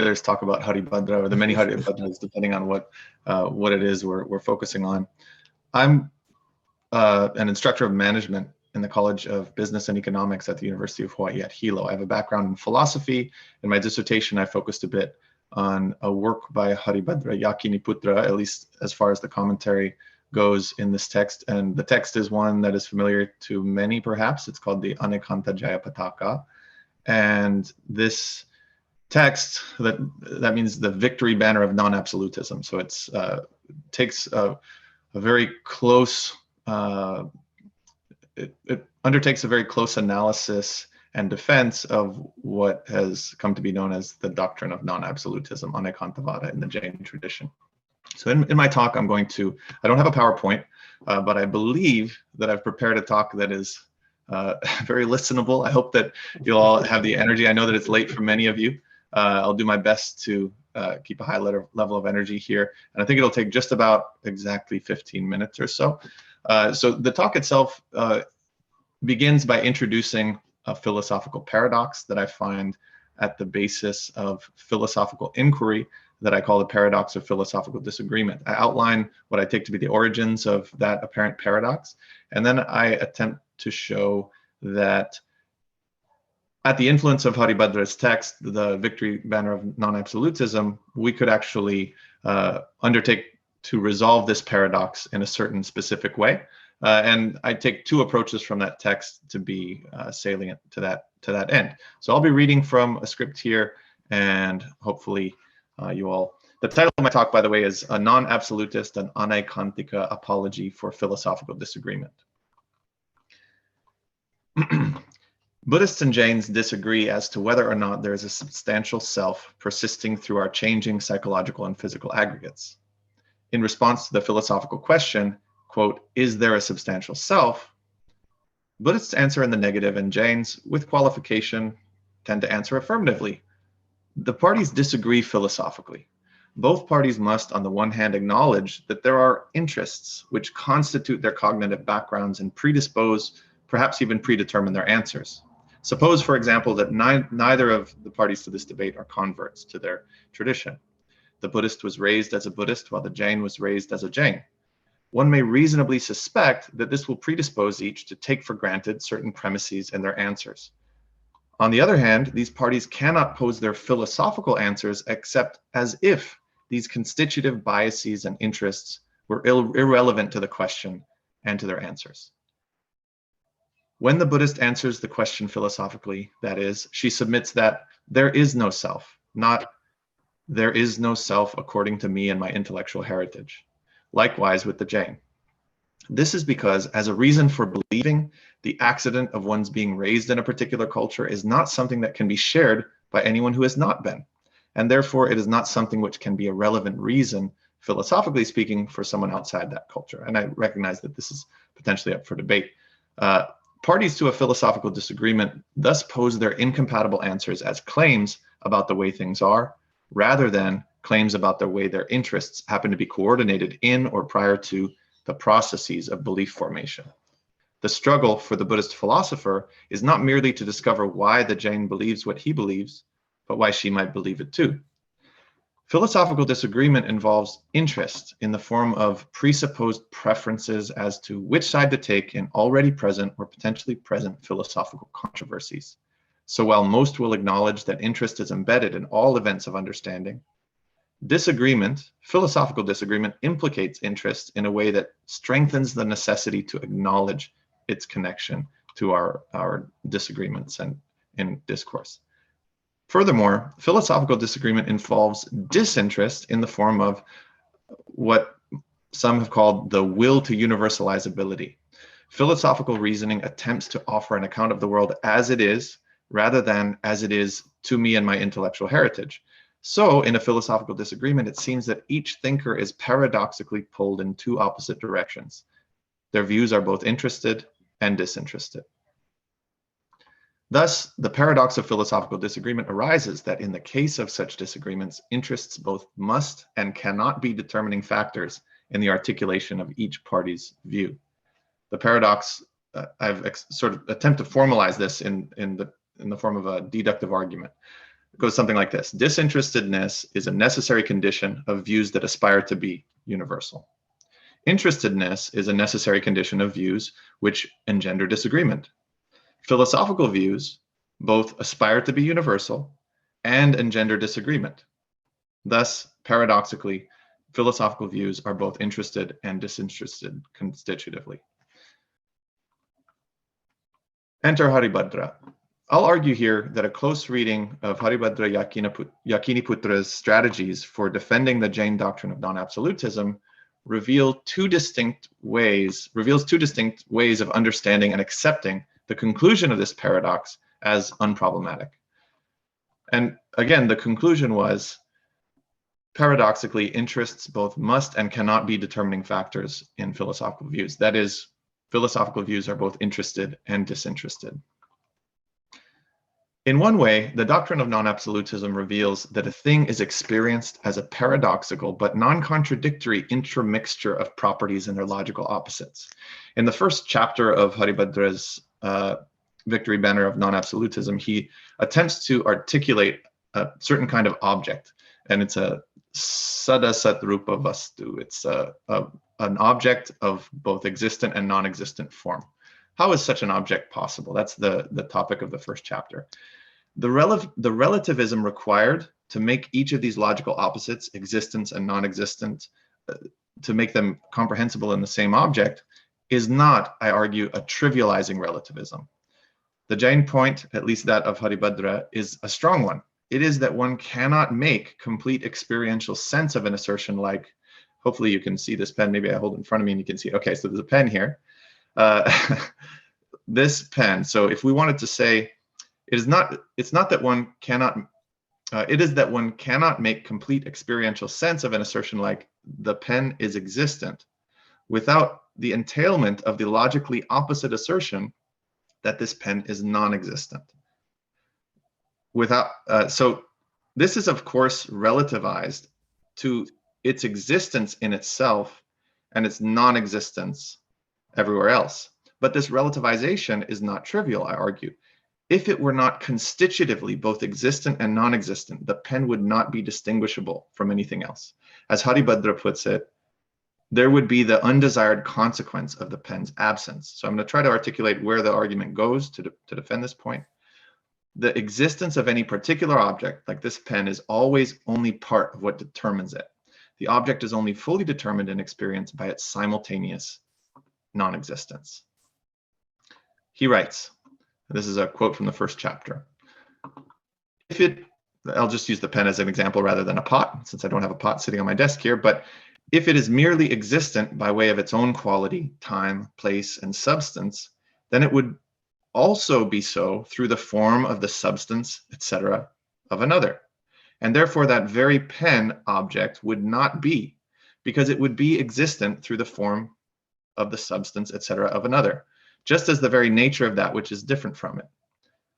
others talk about Haribhadra, or the many Haribhadras, depending on what it is we're focusing on. I'm an instructor of management in the College of Business and Economics at the University of Hawaii at Hilo. I have a background in philosophy. In my dissertation, I focused a bit on a work by Haribhadra Yakiniputra, at least as far as the commentary goes in this text. And the text is one that is familiar to many, perhaps. It's called the Anaika Jayapataka. And this text, that means the victory banner of non-absolutism. So it's takes a very close, it undertakes a very close analysis and defense of what has come to be known as the doctrine of non-absolutism, Anekantavada, in the Jain tradition. So in my talk, I don't have a PowerPoint, but I believe that I've prepared a talk that is very listenable. I hope that you'll all have the energy. I know that it's late for many of you. I'll do my best to keep a high level of energy here. And I think it'll take just about exactly 15 minutes or so. So the talk itself begins by introducing a philosophical paradox that I find at the basis of philosophical inquiry that I call the paradox of philosophical disagreement. I outline what I take to be the origins of that apparent paradox, and then I attempt to show that at the influence of Haribhadra's text, the victory banner of non-absolutism, we could actually undertake to resolve this paradox in a certain specific way. And I take two approaches from that text to be salient to that end. So I'll be reading from a script here, and hopefully you all. The title of my talk, by the way, is A Non-Absolutist and Anaikantika Apology for Philosophical Disagreement. Buddhists and Jains disagree as to whether or not there is a substantial self persisting through our changing psychological and physical aggregates. In response to the philosophical question, quote, is there a substantial self? Buddhists answer in the negative, and Jains, with qualification, tend to answer affirmatively. The parties disagree philosophically. Both parties must, on the one hand, acknowledge that there are interests which constitute their cognitive backgrounds and predispose, perhaps even predetermine their answers. Suppose, for example, that neither of the parties to this debate are converts to their tradition. The Buddhist was raised as a Buddhist, while the Jain was raised as a Jain. One may reasonably suspect that this will predispose each to take for granted certain premises in their answers. On the other hand, these parties cannot pose their philosophical answers except as if these constitutive biases and interests were irrelevant to the question and to their answers. When the Buddhist answers the question philosophically, that is, she submits that there is no self, not there is no self according to me and my intellectual heritage. Likewise with the Jain. This is because, as a reason for believing, the accident of one's being raised in a particular culture is not something that can be shared by anyone who has not been, and therefore it is not something which can be a relevant reason, philosophically speaking, for someone outside that culture. And I recognize that this is potentially up for debate. Parties to a philosophical disagreement thus pose their incompatible answers as claims about the way things are, rather than claims about the way their interests happen to be coordinated in or prior to the processes of belief formation. The struggle for the Buddhist philosopher is not merely to discover why the Jain believes what he believes, but why she might believe it too. Philosophical disagreement involves interest in the form of presupposed preferences as to which side to take in already present or potentially present philosophical controversies. So while most will acknowledge that interest is embedded in all events of understanding, disagreement, philosophical disagreement, implicates interest in a way that strengthens the necessity to acknowledge its connection to our disagreements and in discourse. Furthermore, philosophical disagreement involves disinterest in the form of what some have called the will to universalizability. Philosophical reasoning attempts to offer an account of the world as it is, rather than as it is to me and my intellectual heritage. So in a philosophical disagreement, it seems that each thinker is paradoxically pulled in two opposite directions. Their views are both interested and disinterested. Thus, the paradox of philosophical disagreement arises that in the case of such disagreements, interests both must and cannot be determining factors in the articulation of each party's view. The paradox, I've sort of attempted to formalize this in the form of a deductive argument. goes something like this. Disinterestedness is a necessary condition of views that aspire to be universal. Interestedness is a necessary condition of views which engender disagreement. Philosophical views both aspire to be universal and engender disagreement. Thus, paradoxically, philosophical views are both interested and disinterested constitutively. Enter Haribhadra. I'll argue here that a close reading of Haribhadra Yakiniputra's strategies for defending the Jain doctrine of non-absolutism reveals two distinct ways of understanding and accepting the conclusion of this paradox as unproblematic. And again, the conclusion was, paradoxically, interests both must and cannot be determining factors in philosophical views. That is, philosophical views are both interested and disinterested. In one way, the doctrine of non-absolutism reveals that a thing is experienced as a paradoxical but non-contradictory intermixture of properties and their logical opposites. In the first chapter of Haribhadra's Victory Banner of Non-Absolutism, he attempts to articulate a certain kind of object, and it's a sadasat rupa vastu. It's an object of both existent and non-existent form. How is such an object possible? That's the topic of the first chapter. The relativism required to make each of these logical opposites, existence and non-existent, to make them comprehensible in the same object, is not, I argue, a trivializing relativism. The Jain point, at least that of Haribhadra, is a strong one. It is that one cannot make complete experiential sense of an assertion like, hopefully you can see this pen, maybe I hold it in front of me and you can see, okay, so there's a pen here. This pen, so if we wanted to say, it's not that one cannot, it is that one cannot make complete experiential sense of an assertion like the pen is existent without the entailment of the logically opposite assertion that this pen is non-existent. So this is of course relativized to its existence in itself and its non-existence everywhere else. But this relativization is not trivial, I argue. If it were not constitutively both existent and non-existent, the pen would not be distinguishable from anything else. As Haribhadra puts it, there would be the undesired consequence of the pen's absence. So I'm going to try to articulate where the argument goes to defend this point. The existence of any particular object, like this pen, is always only part of what determines it. The object is only fully determined in experience by its simultaneous non-existence. He writes, this is a quote from the first chapter. I'll just use the pen as an example rather than a pot, since I don't have a pot sitting on my desk here, but if it is merely existent by way of its own quality, time, place, and substance, then it would also be so through the form of the substance, etc., of another. And therefore that very pen object would not be, because it would be existent through the form of the substance, etc., of another, just as the very nature of that which is different from it.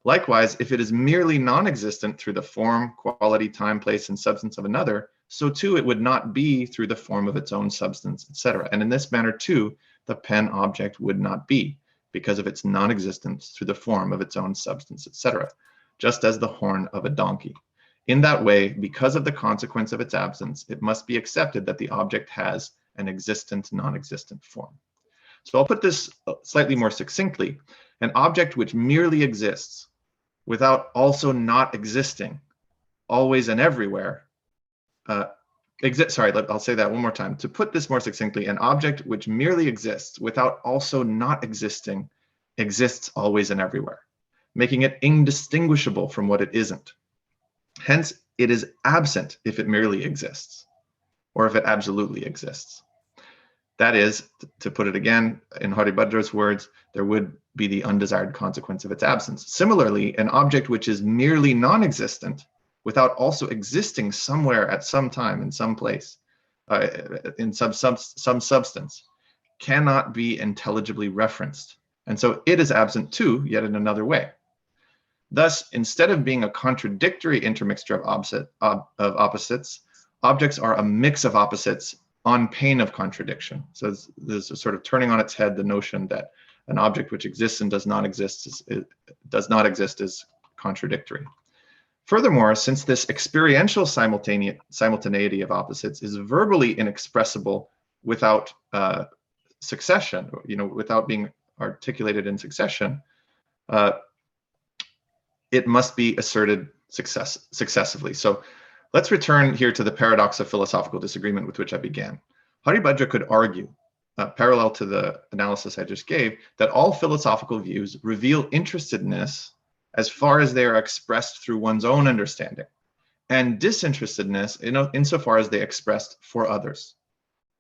Likewise, if it is merely non-existent through the form, quality, time, place, and substance of another, so too it would not be through the form of its own substance, etc. And in this manner too, the pen object would not be, because of its non-existence through the form of its own substance, etc., just as the horn of a donkey. In that way, because of the consequence of its absence, it must be accepted that the object has an existent, non-existent form. So I'll put this slightly more succinctly. An object which merely exists without also not existing, always and everywhere, I'll say that one more time. To put this more succinctly, an object which merely exists without also not existing exists always and everywhere, making it indistinguishable from what it isn't. Hence, it is absent if it merely exists, or if it absolutely exists. That is, to put it again in Haribhadra's words, there would be the undesired consequence of its absence. Similarly, an object which is merely non-existent without also existing somewhere at some time in some place, in some substance, cannot be intelligibly referenced. And so it is absent too, yet in another way. Thus, instead of being a contradictory intermixture of opposites, objects are a mix of opposites on pain of contradiction. So there's a sort of turning on its head the notion that an object which exists and does not exist is contradictory. Furthermore, since this experiential simultaneity of opposites is verbally inexpressible without succession, without being articulated in succession, it must be asserted successively. So let's return here to the paradox of philosophical disagreement with which I began. Haribhadra could argue, parallel to the analysis I just gave, that all philosophical views reveal interestedness as far as they are expressed through one's own understanding, and disinterestedness insofar as they expressed for others.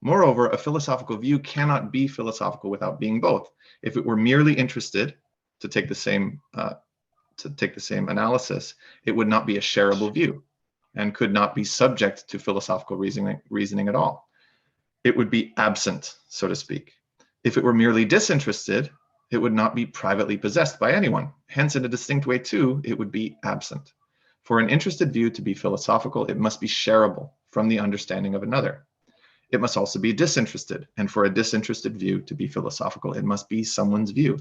Moreover, a philosophical view cannot be philosophical without being both. If it were merely interested, to take the same analysis, it would not be a shareable view and could not be subject to philosophical reasoning at all. It would be absent, so to speak. If it were merely disinterested, it would not be privately possessed by anyone. Hence, in a distinct way too, it would be absent. For an interested view to be philosophical, it must be shareable from the understanding of another. It must also be disinterested, and for a disinterested view to be philosophical, it must be someone's view.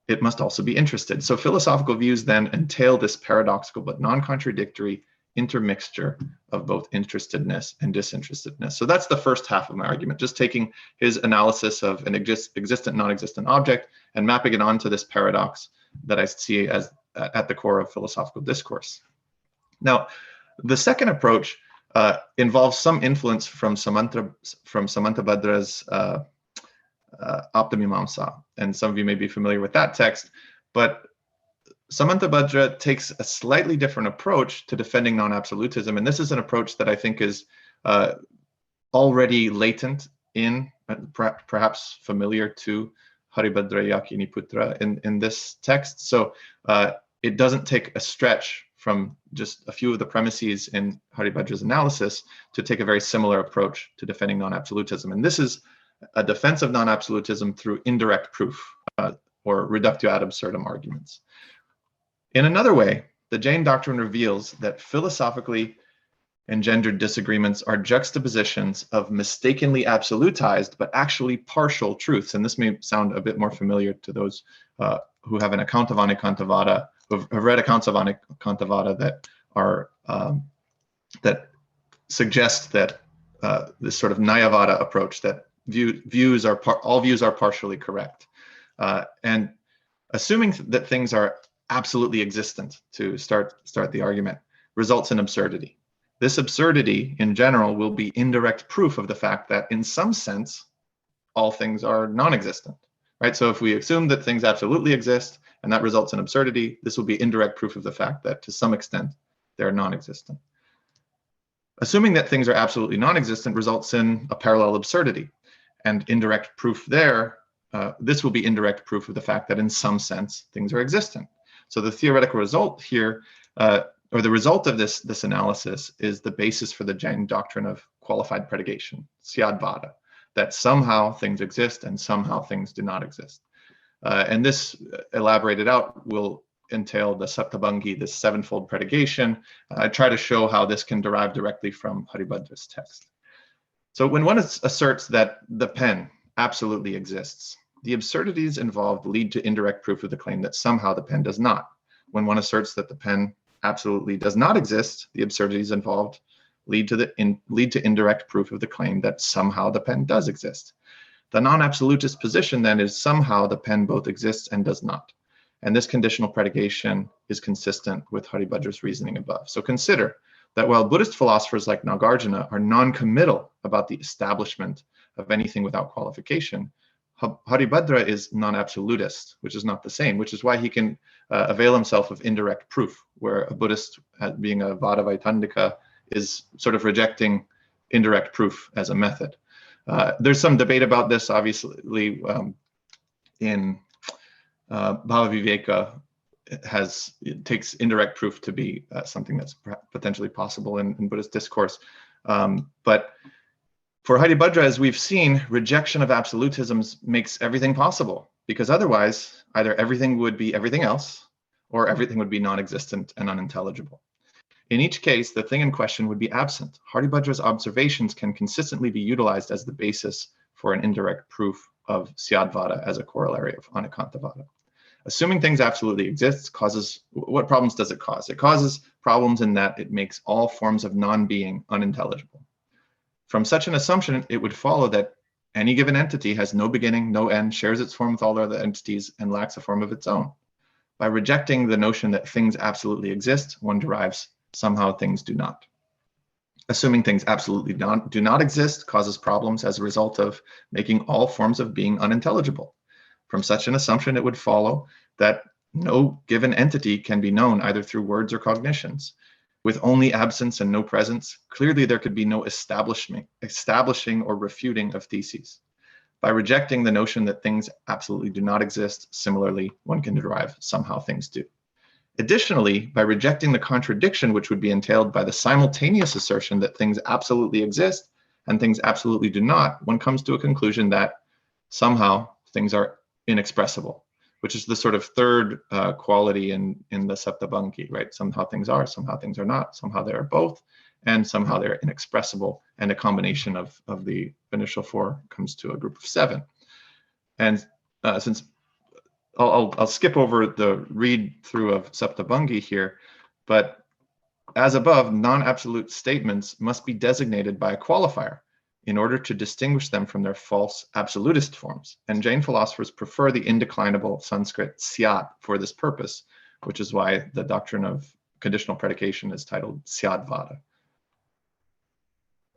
It must also be interested. So philosophical views then entail this paradoxical but non-contradictory intermixture of both interestedness and disinterestedness. So that's the first half of my argument, just taking his analysis of an existent, non-existent object and mapping it onto this paradox that I see as at the core of philosophical discourse. Now, the second approach involves some influence from Samantabhadra's Aptamimamsa, and some of you may be familiar with that text, but Samantabhadra takes a slightly different approach to defending non-absolutism, and this is an approach that I think is already latent in, perhaps familiar to Haribhadra Yakiniputra in this text. So it doesn't take a stretch from just a few of the premises in Haribhadra's analysis to take a very similar approach to defending non-absolutism. And this is a defense of non-absolutism through indirect proof or reductio ad absurdum arguments. In another way, the Jain doctrine reveals that philosophically engendered disagreements are juxtapositions of mistakenly absolutized but actually partial truths. And this may sound a bit more familiar to those who have an account of Anekantavada, who have read accounts of Anekantavada that are that suggest that this sort of Nayavada approach, that all views are partially correct, and assuming that things are absolutely existent, to start the argument, results in absurdity. This absurdity in general will be indirect proof of the fact that in some sense all things are non-existent, right? So if we assume that things absolutely exist and that results in absurdity, this will be indirect proof of the fact that to some extent they're non-existent. Assuming that things are absolutely non-existent results in a parallel absurdity, and indirect proof there, this will be indirect proof of the fact that in some sense things are existent. So the theoretical result here, or the result of this analysis, is the basis for the Jain doctrine of qualified predication, syadvada, that somehow things exist and somehow things do not exist. And this, elaborated out, will entail the saptabhangi, this sevenfold predication. I try to show how this can derive directly from Haribhadra's text. So when one asserts that the pen absolutely exists, the absurdities involved lead to indirect proof of the claim that somehow the pen does not. When one asserts that the pen absolutely does not exist, the absurdities involved lead to indirect proof of the claim that somehow the pen does exist. The non-absolutist position then is somehow the pen both exists and does not. And this conditional predication is consistent with Haribhadra's reasoning above. So consider that while Buddhist philosophers like Nagarjuna are non-committal about the establishment of anything without qualification, Haribhadra is non-absolutist, which is not the same, which is why he can avail himself of indirect proof, where a Buddhist, being a Vadavaitandika, is sort of rejecting indirect proof as a method. There's some debate about this, obviously, in Bhavaviveka. It takes indirect proof to be something that's potentially possible in Buddhist discourse. But for Haribhadra, as we've seen, rejection of absolutisms makes everything possible, because otherwise either everything would be everything else or everything would be non-existent and unintelligible. In each case, the thing in question would be absent. Haribhadra's observations can consistently be utilized as the basis for an indirect proof of syadvada as a corollary of anekantavada. Assuming things absolutely exist causes, what problems does it cause? It causes problems in that it makes all forms of non-being unintelligible. From such an assumption, it would follow that any given entity has no beginning, no end, shares its form with all other entities, and lacks a form of its own. By rejecting the notion that things absolutely exist, one derives somehow things do not. Assuming things absolutely do not exist causes problems as a result of making all forms of being unintelligible. From such an assumption, it would follow that no given entity can be known either through words or cognitions. With only absence and no presence, clearly there could be no establishing or refuting of theses. By rejecting the notion that things absolutely do not exist, similarly, one can derive somehow things do. Additionally, by rejecting the contradiction which would be entailed by the simultaneous assertion that things absolutely exist and things absolutely do not, one comes to a conclusion that somehow things are inexpressible, which is the sort of third quality in the Saptabhangi, right? Somehow things are not, somehow they are both, and somehow they're inexpressible, and a combination of the initial four comes to a group of seven. And since I'll skip over the read through of Saptabhangi here, but as above, non-absolute statements must be designated by a qualifier in order to distinguish them from their false absolutist forms. And Jain philosophers prefer the indeclinable Sanskrit syat for this purpose, which is why the doctrine of conditional predication is titled Syadvada.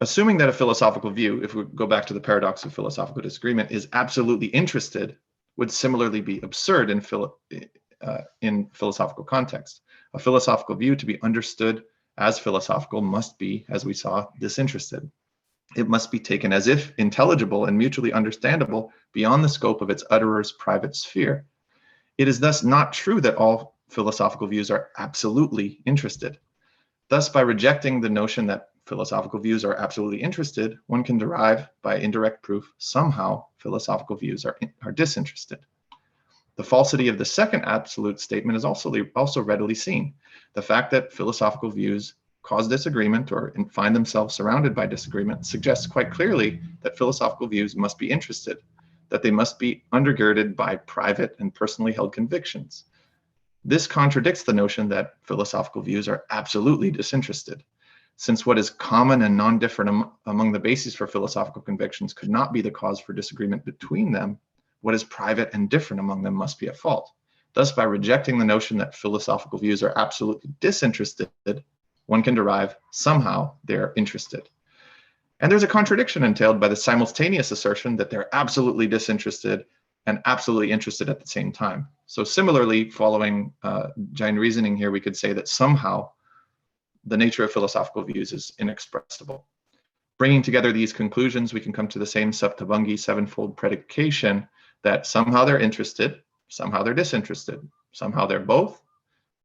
Assuming that a philosophical view, if we go back to the paradox of philosophical disagreement, is absolutely interested, would similarly be absurd in philosophical context. A philosophical view to be understood as philosophical must be, as we saw, disinterested. It must be taken as if intelligible and mutually understandable beyond the scope of its utterer's private sphere. It is thus not true that all philosophical views are absolutely interested. Thus, by rejecting the notion that philosophical views are absolutely interested, one can derive, by indirect proof, somehow philosophical views are disinterested. The falsity of the second absolute statement is also readily seen. The fact that philosophical views cause disagreement or find themselves surrounded by disagreement suggests quite clearly that philosophical views must be interested, that they must be undergirded by private and personally held convictions. This contradicts the notion that philosophical views are absolutely disinterested. Since what is common and non-different among the bases for philosophical convictions could not be the cause for disagreement between them, what is private and different among them must be at fault. Thus, by rejecting the notion that philosophical views are absolutely disinterested, one can derive somehow they're interested. And there's a contradiction entailed by the simultaneous assertion that they're absolutely disinterested and absolutely interested at the same time. So similarly, following Jain reasoning here, we could say that somehow the nature of philosophical views is inexpressible. Bringing together these conclusions, we can come to the same Saptabhangi sevenfold predication that somehow they're interested, somehow they're disinterested, somehow they're both,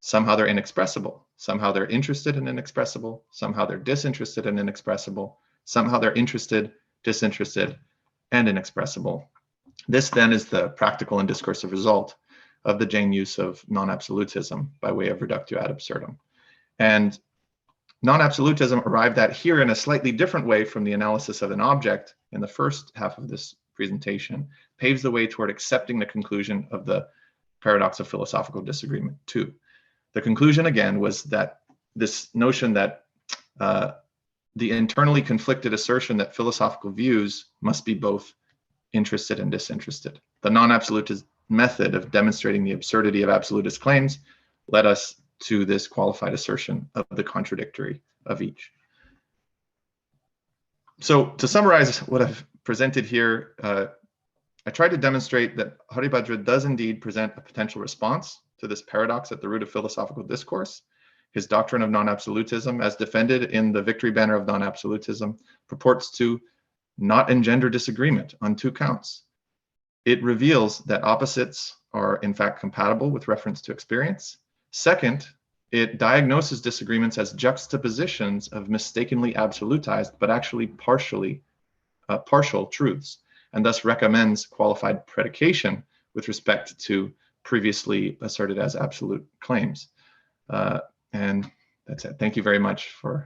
somehow they're inexpressible, somehow they're interested and inexpressible, somehow they're disinterested and inexpressible, somehow they're interested, disinterested, and inexpressible. This then is the practical and discursive result of the Jain use of non-absolutism by way of reductio ad absurdum. And non-absolutism arrived at here in a slightly different way from the analysis of an object in the first half of this presentation, paves the way toward accepting the conclusion of the paradox of philosophical disagreement too. The conclusion again was that this notion that the internally conflicted assertion that philosophical views must be both interested and disinterested. The non-absolutist method of demonstrating the absurdity of absolutist claims led us to this qualified assertion of the contradictory of each. So to summarize what I've presented here, I tried to demonstrate that Haribhadra does indeed present a potential response to this paradox at the root of philosophical discourse. His doctrine of non-absolutism, as defended in the victory banner of non-absolutism, purports to not engender disagreement on two counts. It reveals that opposites are in fact compatible with reference to experience. Second, it diagnoses disagreements as juxtapositions of mistakenly absolutized, but actually partial truths, and thus recommends qualified predication with respect to previously asserted as absolute claims. And that's it. Thank you very much for